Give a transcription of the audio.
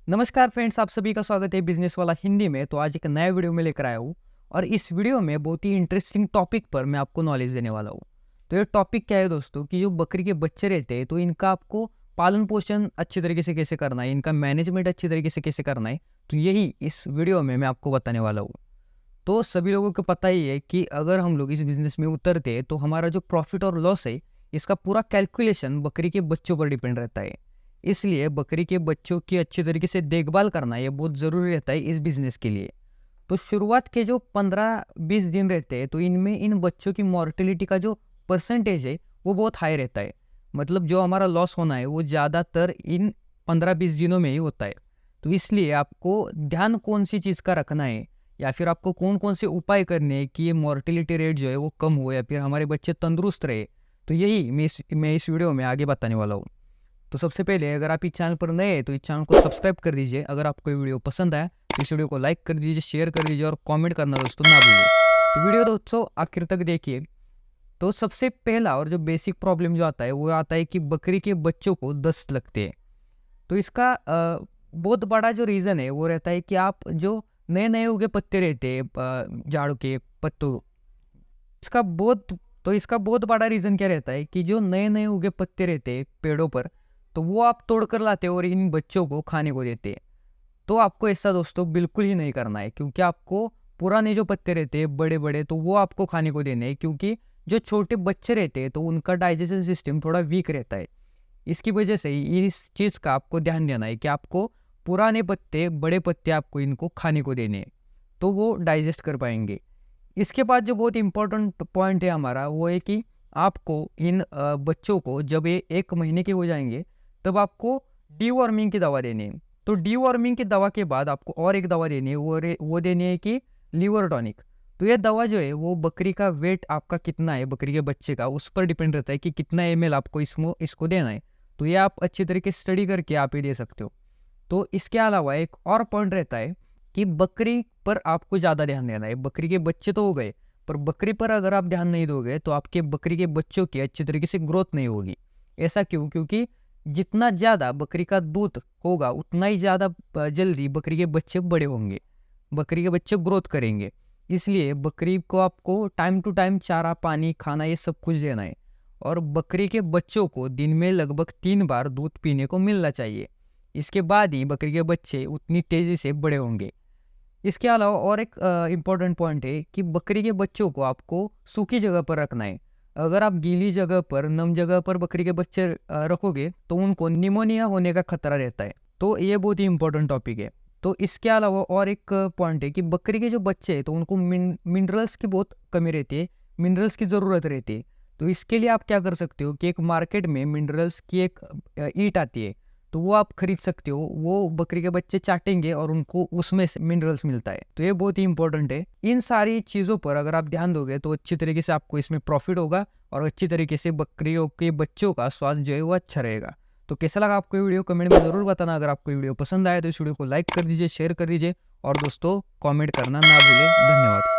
नमस्कार फ्रेंड्स, आप सभी का स्वागत है बिजनेस वाला हिंदी में। तो आज एक नया वीडियो में लेकर आया हूँ और इस वीडियो में बहुत ही इंटरेस्टिंग टॉपिक पर मैं आपको नॉलेज देने वाला हूँ। तो ये टॉपिक क्या है दोस्तों कि जो बकरी के बच्चे रहते हैं तो इनका आपको पालन पोषण अच्छी तरीके से कैसे करना है, इनका मैनेजमेंट अच्छी तरीके से कैसे करना है, तो यही इस वीडियो में मैं आपको बताने वाला हूँ। तो सभी लोगों को पता ही है कि अगर हम लोग इस बिजनेस में उतरते हैं तो हमारा जो प्रॉफिट और लॉस है इसका पूरा कैलकुलेशन बकरी के बच्चों पर डिपेंड रहता है। इसलिए बकरी के बच्चों की अच्छी तरीके से देखभाल करना ये बहुत ज़रूरी रहता है इस बिजनेस के लिए। तो शुरुआत के जो 15-20 दिन रहते हैं तो इनमें इन बच्चों की मॉर्टेलिटी का जो परसेंटेज है वो बहुत हाई रहता है। मतलब जो हमारा लॉस होना है वो ज़्यादातर इन 15-20 दिनों में ही होता है। तो इसलिए आपको ध्यान कौन सी चीज़ का रखना है या फिर आपको कौन कौन से उपाय करने हैं कि ये मॉर्टेलिटी रेट जो है वो कम हो या फिर हमारे बच्चे तंदुरुस्त रहे, तो यही मैं इस वीडियो में आगे बताने वाला हूँ। तो सबसे पहले अगर आप इस चैनल पर नए हैं तो इस चैनल को सब्सक्राइब कर दीजिए। अगर आपको ये वीडियो पसंद आया तो इस वीडियो को लाइक कर दीजिए, शेयर कर दीजिए और कमेंट करना दोस्तों ना भूलिए। तो वीडियो दोस्तों आखिर तक देखिए। तो सबसे पहला और जो बेसिक प्रॉब्लम जो आता है वो आता है कि बकरी के बच्चों को दस्त लगते हैं। तो इसका बहुत बड़ा जो रीज़न है वो रहता है कि आप जो नए नए उगे पत्ते रहते हैं झाड़ के पत्तों, इसका बहुत इसका बहुत बड़ा रीज़न क्या रहता है कि जो नए नए उगे पत्ते रहते हैं पेड़ों पर, तो वो आप तोड़ कर लाते हो और इन बच्चों को खाने को देते हैं। तो आपको ऐसा दोस्तों बिल्कुल ही नहीं करना है, क्योंकि आपको पुराने जो पत्ते रहते हैं बड़े बड़े तो वो आपको खाने को देने हैं, क्योंकि जो छोटे बच्चे रहते हैं तो उनका डाइजेशन सिस्टम थोड़ा वीक रहता है। इसकी वजह से इस चीज़ का आपको ध्यान देना है कि आपको पुराने पत्ते बड़े पत्ते आपको इनको खाने को देने हैं, तो वो डाइजेस्ट कर पाएंगे। इसके बाद जो बहुत इंपॉर्टेंट पॉइंट है हमारा वो है कि आपको इन बच्चों को जब ये 1 महीने के हो जाएंगे तब आपको डीवॉर्मिंग की दवा देनी है। तो डीवॉर्मिंग की दवा के बाद आपको और एक दवा देनी है, वो देनी है कि लीवर टॉनिक। तो ये दवा जो है वो बकरी का वेट आपका कितना है, बकरी के बच्चे का, उस पर डिपेंड रहता है कि कितना ml आपको इसको देना है। तो ये आप अच्छी तरीके से स्टडी करके आप ये दे सकते हो। तो इसके अलावा एक और पॉइंट रहता है कि बकरी पर आपको ज़्यादा ध्यान देना है। बकरी के बच्चे तो हो गए, पर बकरी पर अगर आप ध्यान नहीं दोगे तो आपके बकरी के बच्चों की अच्छी तरीके से ग्रोथ नहीं होगी। ऐसा क्यों? क्योंकि जितना ज़्यादा बकरी का दूध होगा उतना ही ज़्यादा जल्दी बकरी के बच्चे बड़े होंगे, बकरी के बच्चे ग्रोथ करेंगे। इसलिए बकरी को आपको टाइम टू टाइम चारा पानी खाना ये सब कुछ देना है और बकरी के बच्चों को दिन में लगभग 3 बार दूध पीने को मिलना चाहिए। इसके बाद ही बकरी के बच्चे उतनी तेज़ी से बड़े होंगे। इसके अलावा और एक इम्पॉर्टेंट पॉइंट है कि बकरी के बच्चों को आपको सूखी जगह पर रखना है। अगर आप गीली जगह पर, नम जगह पर बकरी के बच्चे रखोगे तो उनको निमोनिया होने का खतरा रहता है। तो ये बहुत ही इंपॉर्टेंट टॉपिक है। तो इसके अलावा और एक पॉइंट है कि बकरी के जो बच्चे हैं तो उनको मिनरल्स की बहुत कमी रहती है, मिनरल्स की ज़रूरत रहती है। तो इसके लिए आप क्या कर सकते हो कि एक मार्केट में मिनरल्स की एक ईंट आती है, तो वो आप खरीद सकते हो। वो बकरी के बच्चे चाटेंगे और उनको उसमें से मिनरल्स मिलता है। तो ये बहुत ही इंपॉर्टेंट है। इन सारी चीज़ों पर अगर आप ध्यान दोगे तो अच्छी तरीके से आपको इसमें प्रॉफिट होगा और अच्छी तरीके से बकरियों के बच्चों का स्वास्थ्य जो है वो अच्छा रहेगा। तो कैसा लगा आपको ये वीडियो कमेंट में ज़रूर बताना। अगर आपको ये वीडियो पसंद आए तो इस वीडियो को लाइक कर दीजिए, शेयर कर दीजिए और दोस्तों कमेंट करना ना भूलें। धन्यवाद।